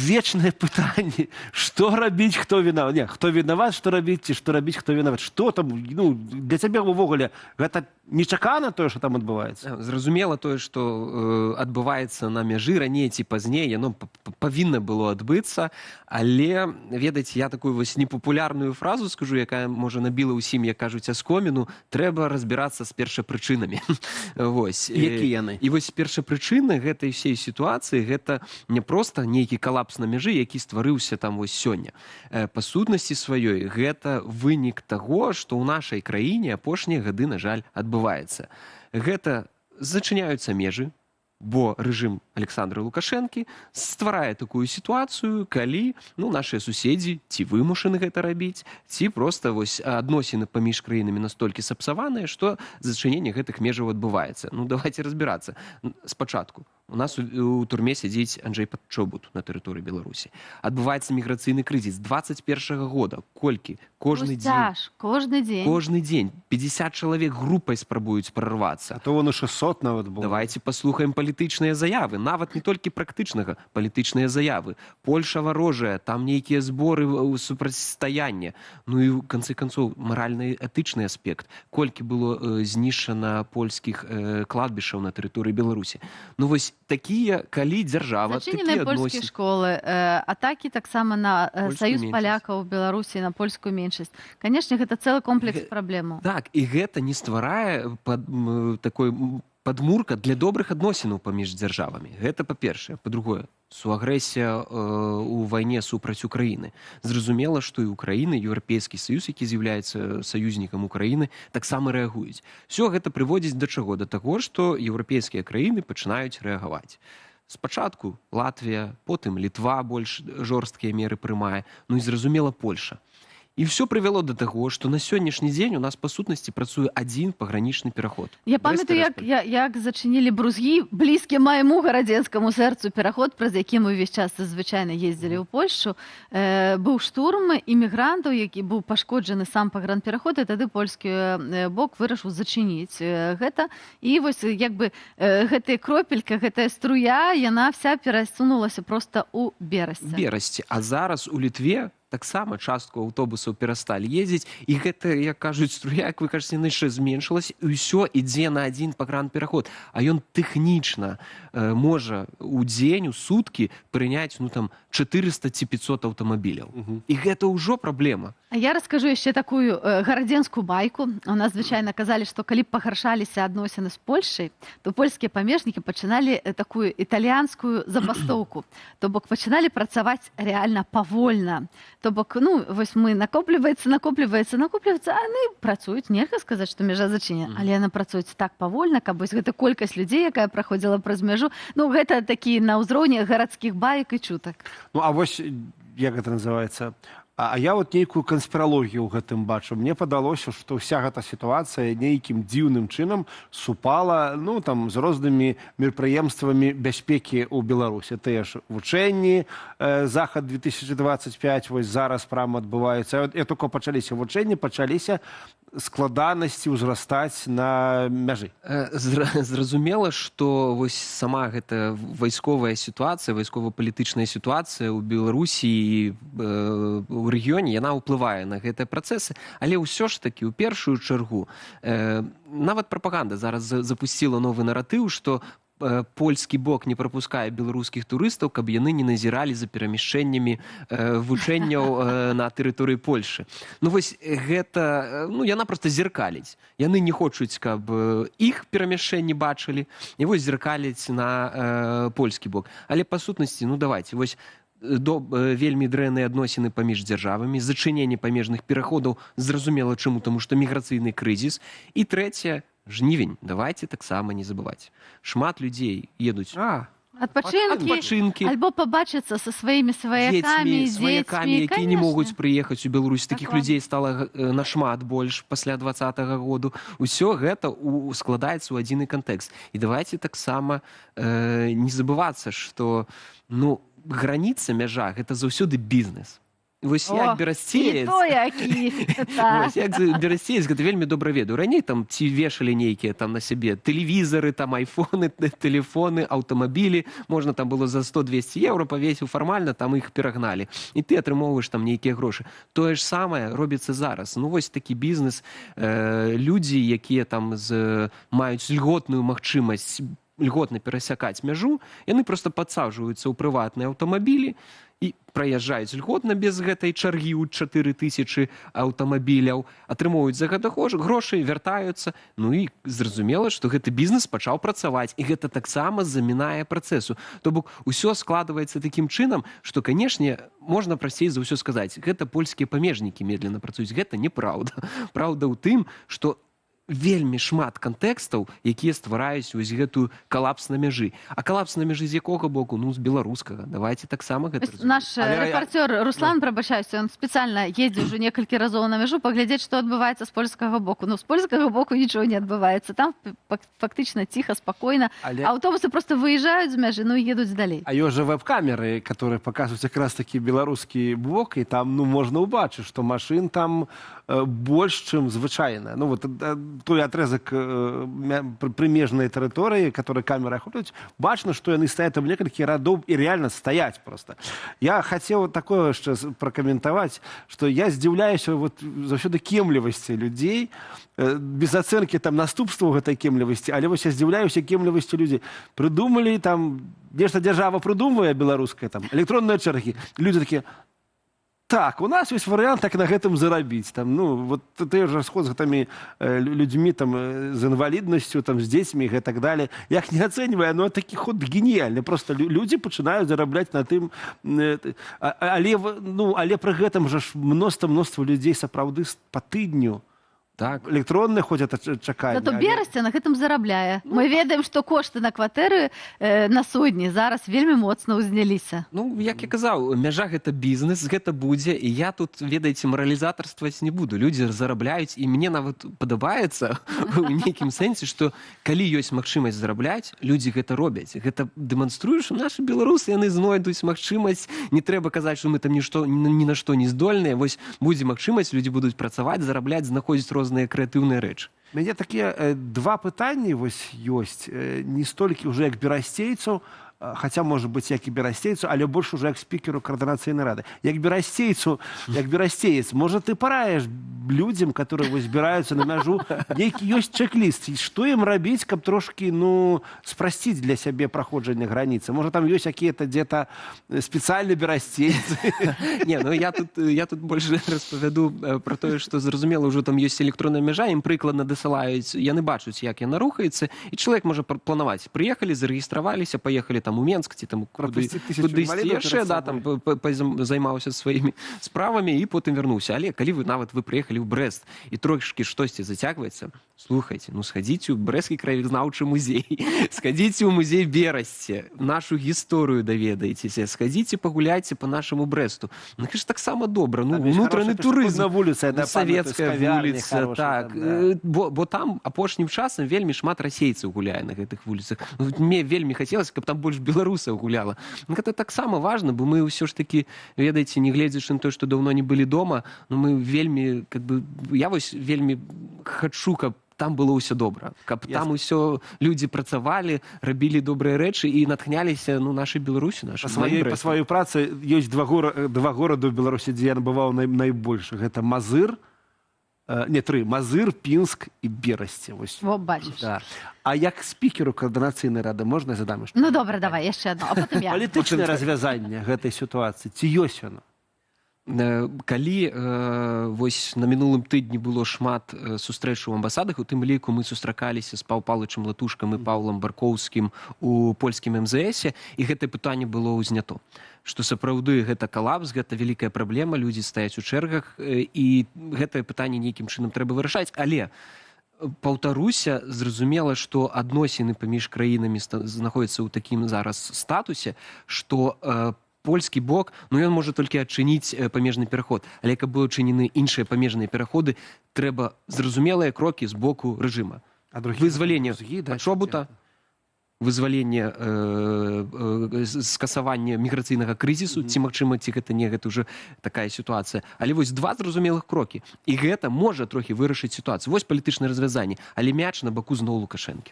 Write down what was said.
вечное пытанне, что рабіць, хто вінават. Не, хто вінават, што рабіць, ці што рабіць, хто вінават. Што там, ну, для цябе ўвогуле гэта нечакана тое, што там адбываецца? Зразумела тое, што адбываецца на мяжы раней ці пазней, яно павінна было адбыцца, але, ведаеце, я такую вось непапулярную фразу скажу, якая, можа, набіла ўсім, як кажуць, аскоміну, трэба разбірацца з першапрычынамі. Які яны? І вось першапрычыны гэтай всей сітуацыі гэта не проста нейкі калапс на мяжы, які стварыўся там вось сёння. Па сутнасці сваёй гэта вынік таго, што ў нашай краіне апошнія гады, на жаль, адбываецца. Гэта зачыняюцца межы, бо рэжым Александра Лукашэнкі стварае такую сітуацыю, калі нашыя суседзі ці вымушаны гэта рабіць, ці проста вось адносіны паміж краінамі настолькі сапсаваныя, што зачыненне гэтых межаў адбываецца. Давайце разбірацца. Спачатку. У нас у турме сядзіць Анджэй Падчобут на тэрыторыі Беларусі. Адбываецца міграцыйны крызіс 21-го года. Колькі? Кожны дзень. Кожны дзень. 50 чалавек групай спрабуюць прарвацца. А то вон 600 нават было. Давайте паслухаем палітычныя заявы. Нават не толькі практычнага, палітычныя заявы. Польша варожая, там нейкія зборы супрацьстаяння. І ў канцы канцоў маральны этычны аспект. Колькі было знішчана польскіх кладбішаў на тэрыторыі Беларусі. Вось такія, калі дзяржава... Зачыненыя польскія школы, атакі таксама на саюз палякаў у Беларусі, на польскую меншасць. Канешне, гэта цэлы комплекс праблемаў. Так, і гэта не стварае такой падмурка для добрых адносінаў паміж дзяржавамі. Гэта па-першае. Па-другое, суагрэсія ў вайне супраць Украіны. Зразумела, што і Украіна, Еўрапейскі Саюз, які з'яўляецца саюзнікам Украіны, таксама рэагуюць. Все гэта прыводзіць да чаго? Да таго, што еўрапейскія краіны пачынаюць рэагаваць. Спачатку Латвія, потым Літва больш жорсткія меры прымае, і, зразумела, Польша. І все прывяло да таго, што на сённяшні дзень у нас па сутнасці працуе адзін пагранічны пераход. Я памятаю, як зачынілі Брузгі, блізкі майму гарадзенскаму сэрцу пераход, праз які мы ўвесь час звычайна ездзілі ў Польшу. Быў штурм імігрантаў, які быў пашкоджаны сам пагранпераход, і тады польскі бок вырашыў зачыніць гэта. І вось як бы гэтая кропелька, гэтая струя, яна вся перасунулася проста ў Берасці. Берасці. А зараз у Літве таксама частку аўтобусаў перасталі ездзіць, і гэта, як кажуць, струя, як вы кажаце, яшчэ зменшылась, і ўсё ідзе на адзін пагранпераход. А ён тэхнічна можа ў дзень, у суткі прыняць 400 ці 500 аўтамабіляў. І гэта ўжо праблема. А я раскажу яшчэ такую гарадзенскую байку. У нас звычайна казалі, што калі пагаршаліся адносіны з Польшай, то польскія памежнікі пачыналі такую італьянскую забастоўку. То бок пачыналі працаваць рэальна павольна. То бок, вось мы накопліваецца, а яны працуюць. Нельга сказаць, што мяжа зачынена, але яны працуюць так павольна, каб вось гэта колькасць людзей, якая праходзіла праз мяжу, гэта такі на ўзроўні гарадскіх баек і чутак. А вось, як гэта называецца? А я вот нейкую канспіралогію ў гэтым бачу. Мне падалося, што ўся гэта сітуацыя нейкім дзіўным чынам супала з рознымі мерапрыемствамі бяспекі ў Беларусі. Тыя ж вучэнні, Захад 2025, вось зараз прама адбываюцца. Я толькі пачаліся вучэнні, пачаліся складанасці ўзрастаць на мяжы. Зразумела, што вось сама гэта вайсковая сітуацыя, вайскова-палітычная сітуацыя ў Беларусі і ў рэгіёне, яна ўплывае на гэтыя працэсы, але ўсё ж такі, у першую чаргу, нават прапаганда зараз запусціла новы наратыў, што польскі бок не прапускае беларускіх турыстаў, каб яны не назіралі за перамяшчэннямі вучэнняў на тэрыторыі Польшы. Вось гэта, яна проста зеркаліць. Яны не хочуць, каб іх перамяшчэнні бачылі, і вось зеркаліць на польскі бок. Але па сутнасці, давайце, вось вельмі дрэнныя адносіны паміж дзяржавамі, зачыненне памежных пераходаў, зразумела чаму, таму што міграцыйны крызіс. І трэцяе, жнівень, давайце таксама не забываць. Шмат людзей едуць адпачынкі, альбо пабачыцца са сваімі сваякамі, дзецьмі, якія не могуць прыехаць у Беларусь. Такіх людзей стала нашмат больш пасля 2020 году. Усё гэта складаецца ў адзіны кантэкст. І давайце таксама не забывацца, што граніца, мяжа, гэта заўсёды бізнес. вось О, як і берасцеец, то які. Так. вось як берасцеец гэта вельмі добра ведаю. Раней там ці вешалі нейкія там на сябе тэлевізары, там айфоны, тэлефоны, аўтамабілі, можна там было за 100-200 еўра павесіў фармальна, там іх перагналі. І ты атрымоўваеш там нейкія грошы. Тое ж самае робіцца зараз. Ну вось такі бізнес, людзі, якія там маюць льготную магчымасць льготна перасякаць мяжу, яны проста падсаджваюцца ў прыватныя аўтамабілі і праязджаюць льготна без гэтай чаргі ў 4000 аўтамабіляў, атрымоўваюць за гэта грошы, вяртаюцца. Ну і зразумела, што гэты бізнес пачаў працаваць, і гэта таксама замінае працэсу. То бок усё складваецца такім чынам, што, канешне, можна прасцей за ўсё сказаць, гэта польскія памежнікі медленно працуюць. Гэта неправда. Праўда ў тым, што вельмі шмат кантэкстаў, якія ствараюць вось гэтую калапс на мяжы. А калапс на мяжы з якога боку? Ну, з беларускага. Давайте таксама гэта разумець. Наш рэпартёр Руслан, прабачаюся, он спецыяльна ездзіў ўжо некалькі разоў на мяжу паглядзець, што адбываецца з польскага боку. Ну, з польскага боку нічого не адбываецца. Там фактычна ціха, спакойна. Аўтобусы проста выязджаюць з мяжы, ну і едуць далей. А ёсць жа веб-камеры, которые паказваюць якраз такі беларускі бок, і там, ну, можна ўбачыць, што машын там больш, чым звычайна. Ну, вот той атрезак прымежнай тэрыторыі, которые камеры ахоплююць, бачна, што яны стаяць там некалькі радоў і реально стаяць просто. Я хацеў такое яшчэ пракаментаваць, што я здзіўляюся вот заўсёды кемлівасці людзей, без ацэнкі там наступстваў гэтай кемлівасці, але вось я здзіўляюся кемлівасцю людзей. Прыдумалі там, нешта дзяржава прыдумвае беларускае, там, электронныя чэргі. Людзі такія: так, у нас ёсць варыянт так на гэтым зарабіць. Там, ну, вот ты ж расход з гэтымі людзьмі там, з інваліднасцю, там, з дзецьмі і так далее. Я іх не ацэньваю, но такі ход геніяльны. Просто людзі пачынаюць зарабляць на тым. Але пры гэтым жа ж мноства людзей сапраўды па тыдню. Так. Электронны ходзяць чаканне. Зато Берасця на гэтым зарабляе. Мы ведаем, што кошты на кватэры на сотні зараз вельмі моцна ўзняліся. Ну, як я казаў, мяжа гэта бізнес, гэта будзе, і я тут, ведаеце, маралізатарстваць не буду. Людзі зарабляюць, і мне нават падабаецца у нейкім сэнсе, што калі ёсць магчымасць зарабляць, людзі гэта робяць. Гэта дэманструе, што нашы беларусы, яны знойдуць магчымасць. Не трэба казаць, што мы там ні на што не здольныя. Вось будзе магчымасць, людзі будуць працаваць, зарабляць, знаходзіць розныя крэатыўныя рэчы. У мяне такія два пытанні вось ёсць. Не столькі ўжо як берасцейцаў, хаця, можа быць, як і берасцейцу, але больш ужо як спікеру координацыйнай рады. Як берасцеец, можа, ты параеш людзям, которые вось збіраюцца на мяжу, нейкі ёсць чек-ліст, што ім рабіць, каб трошки, ну, спрасціць для сябе праходжанне граніцы. Можа, там ёсць якія-то где-то спецыяльны берасцейцы. Не, ну я тут больш распавяду про тое, што зразумела, ўжо там ёсць электронная мяжа, ім прыкладна дасылаюць, яны бачуць, як яна рухаецца, і чалавек можа планаваць. Прыехалі, зарэгістраваліся, паехалі там у Менск, ці там кудысьці яшчэ, да, там займаўся сваімі справамі і потым вярнуўся. Але калі нават вы прыехалі ў Брэст і трошкі штосьці зацягваецца, слухайце, ну схадзіце ў Брэсцкі краявазнаўчы музей, схадзіце ў музей Берасці, нашу гісторыю даведаецеся, схадзіце, пагуляйце по нашаму Брэсту. Ну, гэта ж таксама добра, ну, унутраны турызм, савецкая вуліца, так. Бо там апошнім часам вельмі шмат расейцаў гуляе на гэтых вуліцах. Мне вельмі хацелася, каб там больш беларусаў гуляла. Гэта таксама важна, бо мы ўсё ж такі, ведаеце, не гледзячы на тое, што даўно не былі дома, но мы вельмі, я вось вельмі хачу, каб там было ўсё добра, каб там ўсё людзі працавалі, рабілі добрыя рэчы і натхняліся, ну, нашай Беларусі, нашай Брэсце. Па сваёй працы ёсць два горады ў Беларусі, дзе я набываў найбольш. Гэта Мазыр, Мазыр, Пінск і Берасці. Во, бачыш. Да. А як спікеру координацыйнай рады можна задам? Ну, добра, давай, яшчэ адно, а потым я. Палітычнае развязанне гэтай сітуацыі, ці ёсць яно? Калі вось на мінулым тыдні было шмат сустрэч у амбасадах, у тым ліку мы сустракаліся з Паў Павлычым Латушкам і Паўлам Баркоўскім у польскім МЗСе, і гэтае пытанне было ўзнято. Што сапраўды гэта калапс, гэта вялікая праблема, людзі стаяць у чэргах, і гэтае пытанне нейкім чынам трэба вырашаць, але паўтаруся, зразумела, што адносіны паміж краінамі знаходзяцца ў такім зараз статусе, што польскі бок, ну, ён можа толькі адчыніць памежны пераход, але каб былі адчынены іншыя памежныя пераходы, трэба зразумелыя крокі з боку рэжыма. Вызваленне ад чобута, вызвалення скасавання міграцыйнага крызісу, ці магчыма, ці гэта не гэта ўжо такая сітуацыя. Але вось два зразумелых крокі. І гэта можа трохі вырашыць сітуацыю. Вось палітычнае развязанне, але мяч на баку зноў Лукашэнкі.